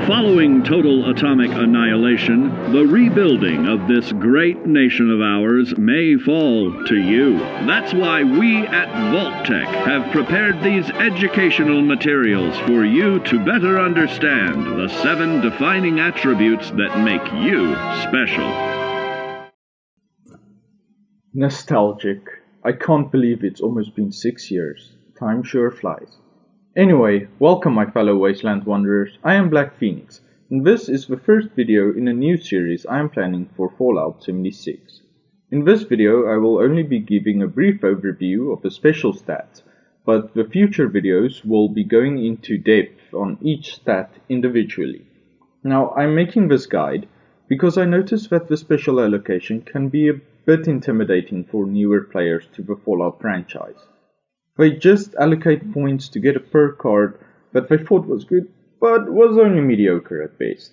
Following total atomic annihilation, the rebuilding of this great nation of ours may fall to you. That's why we at Vault-Tec have prepared these educational materials for you to better understand the 7 defining attributes that make you special. Nostalgic. I can't believe it's almost been 6 years. Time sure flies. Anyway, welcome my fellow Wasteland Wanderers. I am Black Phoenix, and this is the first video in a new series I am planning for Fallout 76. In this video I will only be giving a brief overview of the special stats, but the future videos will be going into depth on each stat individually. Now I'm making this guide because I noticed that the special allocation can be a bit intimidating for newer players to the Fallout franchise. They just allocate points to get a perk card that they thought was good, but was only mediocre at best.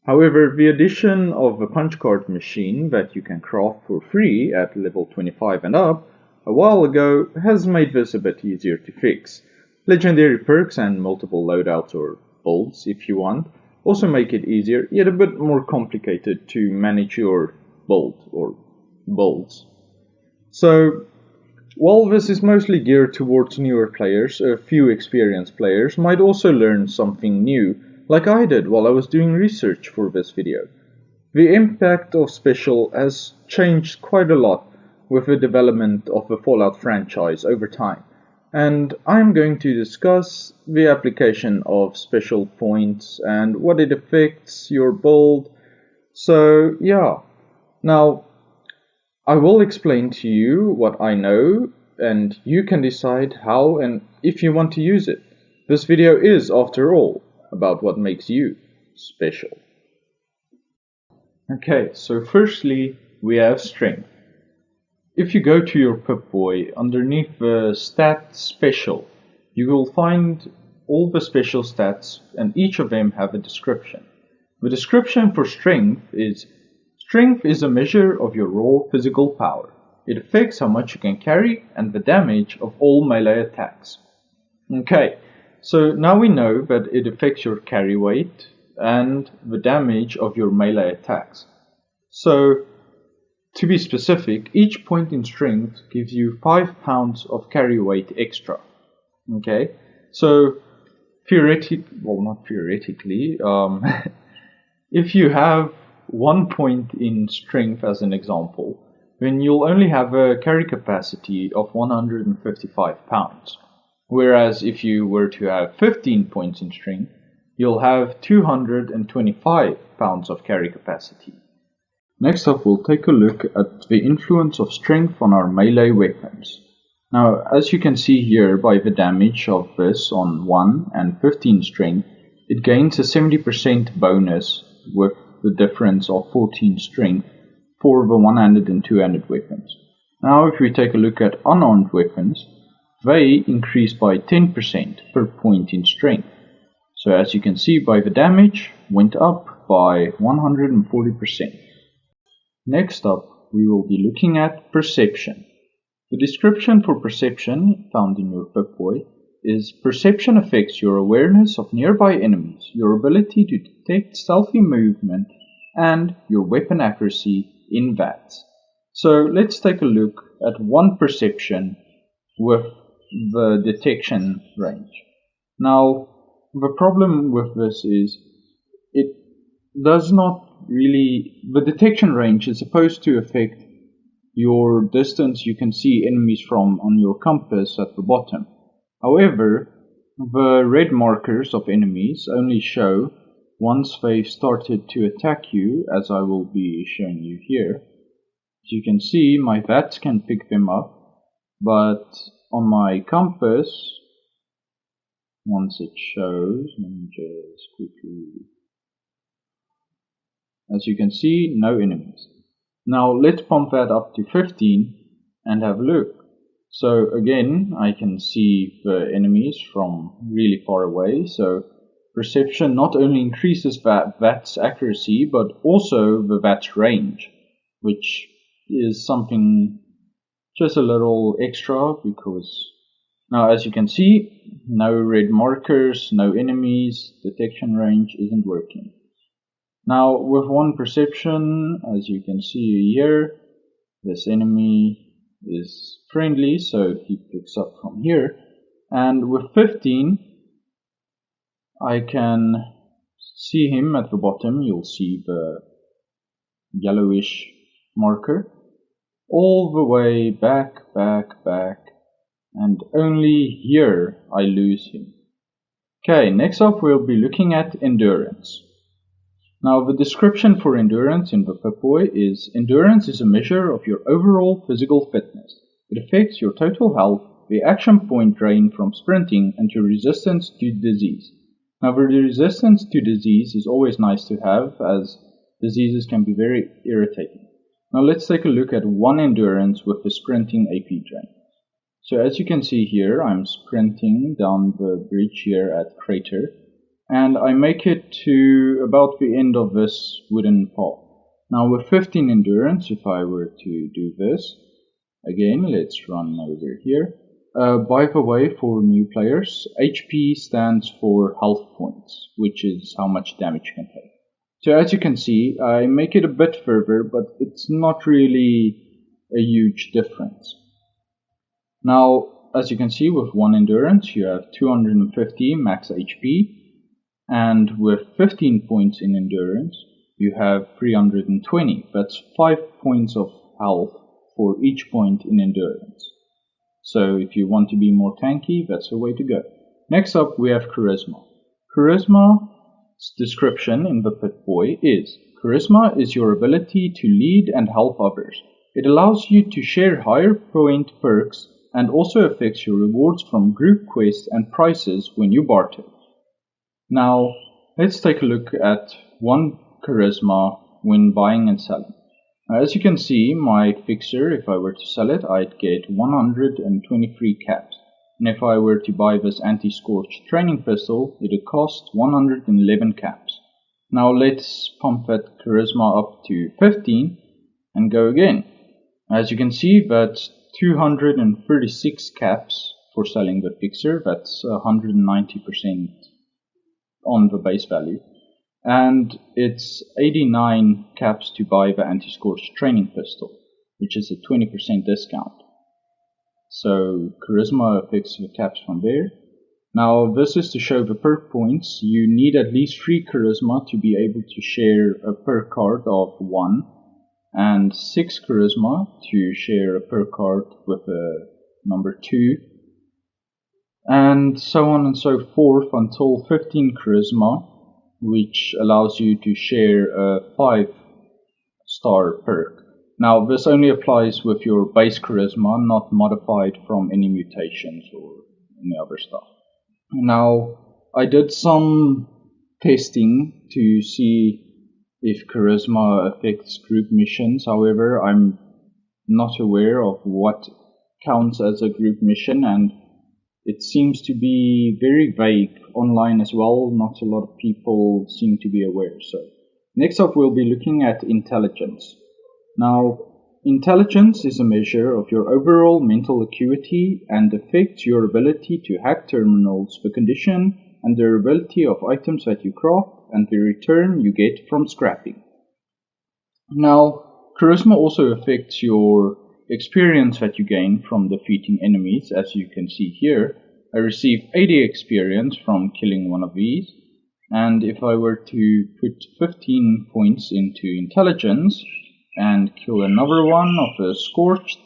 However, the addition of a punch card machine that you can craft for free at level 25 and up a while ago has made this a bit easier to fix. Legendary perks and multiple loadouts or builds, if you want, also make it easier, yet a bit more complicated to manage your build or builds. So, while this is mostly geared towards newer players, a few experienced players might also learn something new, like I did while I was doing research for this video. The impact of Special has changed quite a lot with the development of the Fallout franchise over time, and I'm going to discuss the application of Special points and what it affects your build. So yeah, now I will explain to you what I know, and you can decide how and if you want to use it. This video is, after all, about what makes you special. Okay, so firstly we have strength. If you go to your Pip-Boy, underneath the stat special, you will find all the special stats, and each of them have a description. The description for strength is: strength is a measure of your raw physical power. It affects how much you can carry and the damage of all melee attacks. Okay, so now we know that it affects your carry weight and the damage of your melee attacks. So, to be specific, each point in strength gives you 5 pounds of carry weight extra. Okay, so theoretically, well not theoretically, if you have 1 point in strength as an example, then you'll only have a carry capacity of 155 pounds. Whereas if you were to have 15 points in strength, you'll have 225 pounds of carry capacity. Next up, we'll take a look at the influence of strength on our melee weapons. Now, as you can see here by the damage of this on 1 and 15 strength, it gains a 70% bonus with the difference of 14 strength for the one-handed and two-handed weapons. Now if we take a look at unarmed weapons, they increase by 10% per point in strength. So as you can see by the damage, went up by 140%. Next up, we will be looking at perception. The description for perception found in your Pip-Boy is: perception affects your awareness of nearby enemies, your ability to detect stealthy movement, and your weapon accuracy in V.A.T.S. So let's take a look at one perception with the detection range. Now, the problem with this is it does not really, the detection range is supposed to affect your distance you can see enemies from on your compass at the bottom. However, the red markers of enemies only show once they've started to attack you, as I will be showing you here. As you can see, my V.A.T.S can pick them up, but on my compass, once it shows, let me just quickly, as you can see, no enemies. Now let's pump that up to 15 and have a look. So again, I can see the enemies from really far away, so perception not only increases V.A.T.S accuracy, but also the V.A.T.S range, which is something just a little extra because Now as you can see, no red markers, no enemies, detection range isn't working. Now with 1 perception, as you can see here, this enemy is friendly, so he picks up from here. And with 15, I can see him at the bottom. You'll see the yellowish marker all the way back, and only here I lose him. Okay, next up we'll be looking at endurance. Now the description for endurance in the Pip-Boy is: endurance is a measure of your overall physical fitness. It affects your total health, the action point drain from sprinting, and your resistance to disease. Now the resistance to disease is always nice to have, as diseases can be very irritating. Now let's take a look at 1 endurance with the sprinting AP drain. So as you can see here, I'm sprinting down the bridge here at Crater, and I make it to about the end of this wooden path. Now with 15 endurance, if I were to do this, again, let's run over here. By the way, for new players, HP stands for health points, which is how much damage you can take. So as you can see, I make it a bit further, but it's not really a huge difference. Now, as you can see, with 1 endurance, you have 250 max HP, and with 15 points in endurance, you have 320. That's 5 points of health for each point in endurance. So if you want to be more tanky, that's the way to go. Next up, we have Charisma. Charisma's description in the Pip-Boy is: Charisma is your ability to lead and help others. It allows you to share higher point perks and also affects your rewards from group quests and prizes when you barter. Now, let's take a look at 1 charisma when buying and selling. As you can see, my fixer, if I were to sell it, I'd get 123 caps. And if I were to buy this anti-scorch training pistol, it would cost 111 caps. Now let's pump that charisma up to 15 and go again. As you can see, that's 236 caps for selling the fixer. That's 190% on the base value, and it's 89 caps to buy the anti-scorch training pistol, which is a 20% discount. So charisma affects the caps from there. Now this is to show the perk points. You need at least 3 charisma to be able to share a perk card of 1, and 6 charisma to share a perk card with a number 2, and so on and so forth until 15 charisma, which allows you to share a 5-star perk. Now this only applies with your base charisma, not modified from any mutations or any other stuff. Now I did some testing to see if charisma affects group missions. However, I'm not aware of what counts as a group mission, and it seems to be very vague online as well. Not a lot of people seem to be aware. So next up we'll be looking at intelligence. Now intelligence is a measure of your overall mental acuity and affects your ability to hack terminals, the condition and durability of items that you craft, and the return you get from scrapping. Now charisma also affects your experience that you gain from defeating enemies. As you can see here, I received 80 experience from killing one of these, and if I were to put 15 points into intelligence and kill another one of the scorched,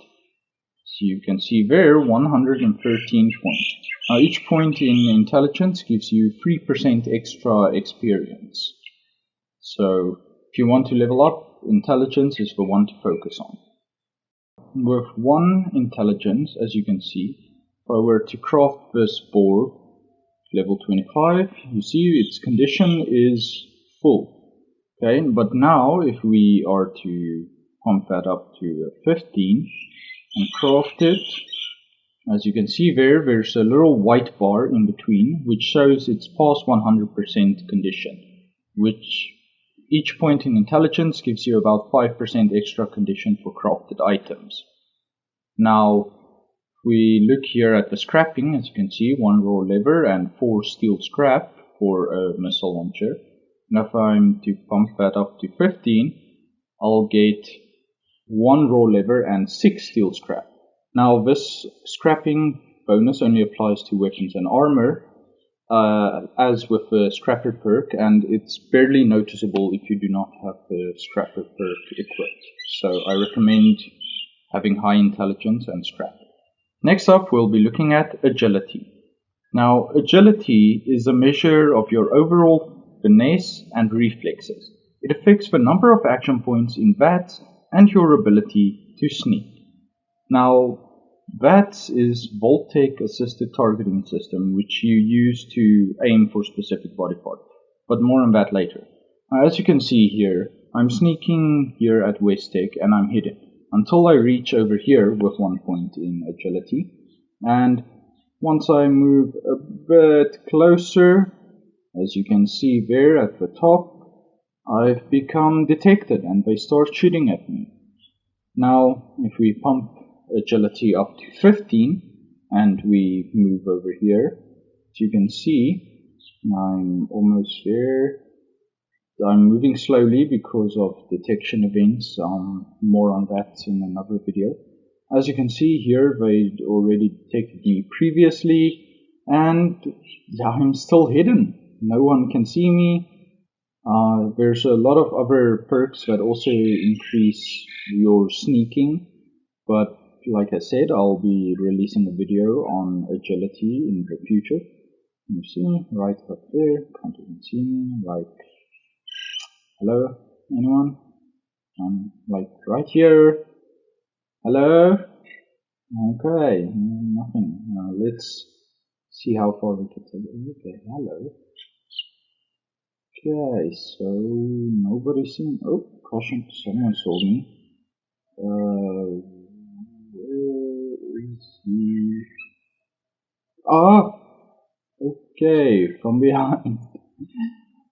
so you can see there 113 points. Now each point in intelligence gives you 3% extra experience. So if you want to level up, intelligence is the one to focus on. With 1 intelligence, as you can see, if I were to craft this board, level 25, you see its condition is full. Okay, but now if we are to pump that up to 15 and craft it, as you can see there's a little white bar in between which shows it's past 100% condition, which each point in intelligence gives you about 5% extra condition for crafted items. Now We look here at the scrapping, as you can see, 1 raw lever and 4 steel scrap for a missile launcher. And if I'm to pump that up to 15, I'll get 1 raw lever and 6 steel scrap. Now this scrapping bonus only applies to weapons and armor, as with the scrapper perk, and it's barely noticeable if you do not have the scrapper perk equipped. So I recommend having high intelligence and scrap. Next up, we'll be looking at agility. Now, agility is a measure of your overall finesse and reflexes. It affects the number of action points in V.A.T.S and your ability to sneak. Now, V.A.T.S is V.A.T.S assisted targeting system, which you use to aim for specific body parts, but more on that later. Now, as you can see here, I'm sneaking here at West.Tech and I'm hidden until I reach over here with 1 point in agility. And once I move a bit closer, as you can see there at the top, I've become detected and they start shooting at me. Now, if we pump agility up to 15 and we move over here, as you can see, I'm almost there. I'm moving slowly because of detection events. More on that in another video. As you can see here, they'd already detected me previously, and I'm still hidden. No one can see me. There's a lot of other perks that also increase your sneaking, but like I said, I'll be releasing a video on agility in the future. You see, right up there, can't even see me, like, hello, anyone? Like right here. Hello? Okay, nothing. Now let's see how far we can take it. Okay, hello. Okay, so nobody's seen. Oh, caution, someone saw me. Where is he? Ah! Okay, from behind.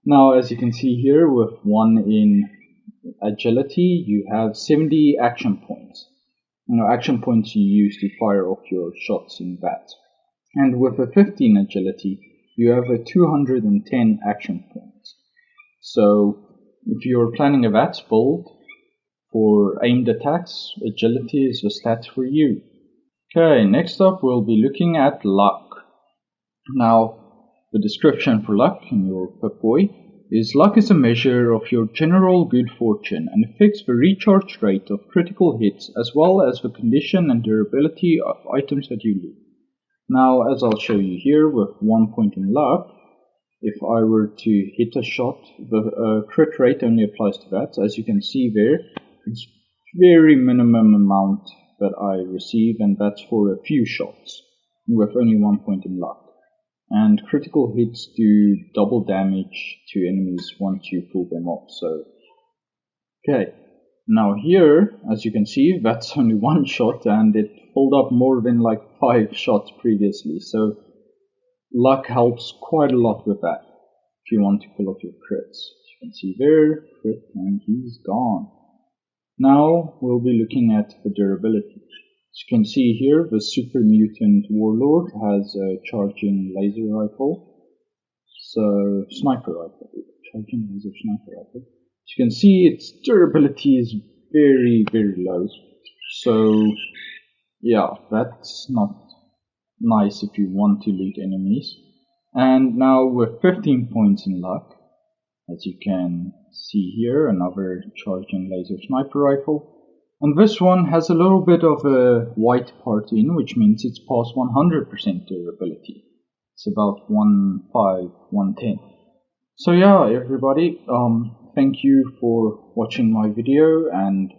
Now, as you can see here, with 1 in agility, you have 70 action points. Action points you use to fire off your shots in V.A.T.S. And with a 15 agility, you have a 210 action points. So, if you're planning a V.A.T.S. build for aimed attacks, agility is the stat for you. Okay, next up we'll be looking at luck. Now, the description for luck in your Pip-Boy is: luck is a measure of your general good fortune and affects the recharge rate of critical hits as well as the condition and durability of items that you loot. Now, as I'll show you here, with 1 point in luck, if I were to hit a shot, the crit rate only applies to that. As you can see there, it's very minimum amount that I receive, and that's for a few shots with only 1 point in luck. And critical hits do double damage to enemies once you pull them off. So, okay. Now here, as you can see, that's only 1 shot, and it pulled up more than like 5 shots previously. So luck helps quite a lot with that if you want to pull off your crits. As you can see there, crit, and he's gone. Now we'll be looking at the durability. As you can see here, the Super Mutant Warlord has a charging laser rifle. So, sniper rifle. Charging laser sniper rifle. As you can see, its durability is very, very low. So, yeah, that's not nice if you want to loot enemies. And now with 15 points in luck, as you can see here, another charging laser sniper rifle. And this one has a little bit of a white part in, which means it's past 100% durability. It's about 1.5, 1.10. So yeah, everybody, thank you for watching my video, and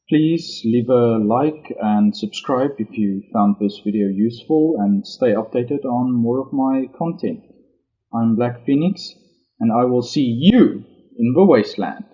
please leave a like and subscribe if you found this video useful, and stay updated on more of my content. I'm Black Phoenix, and I will see you in the wasteland.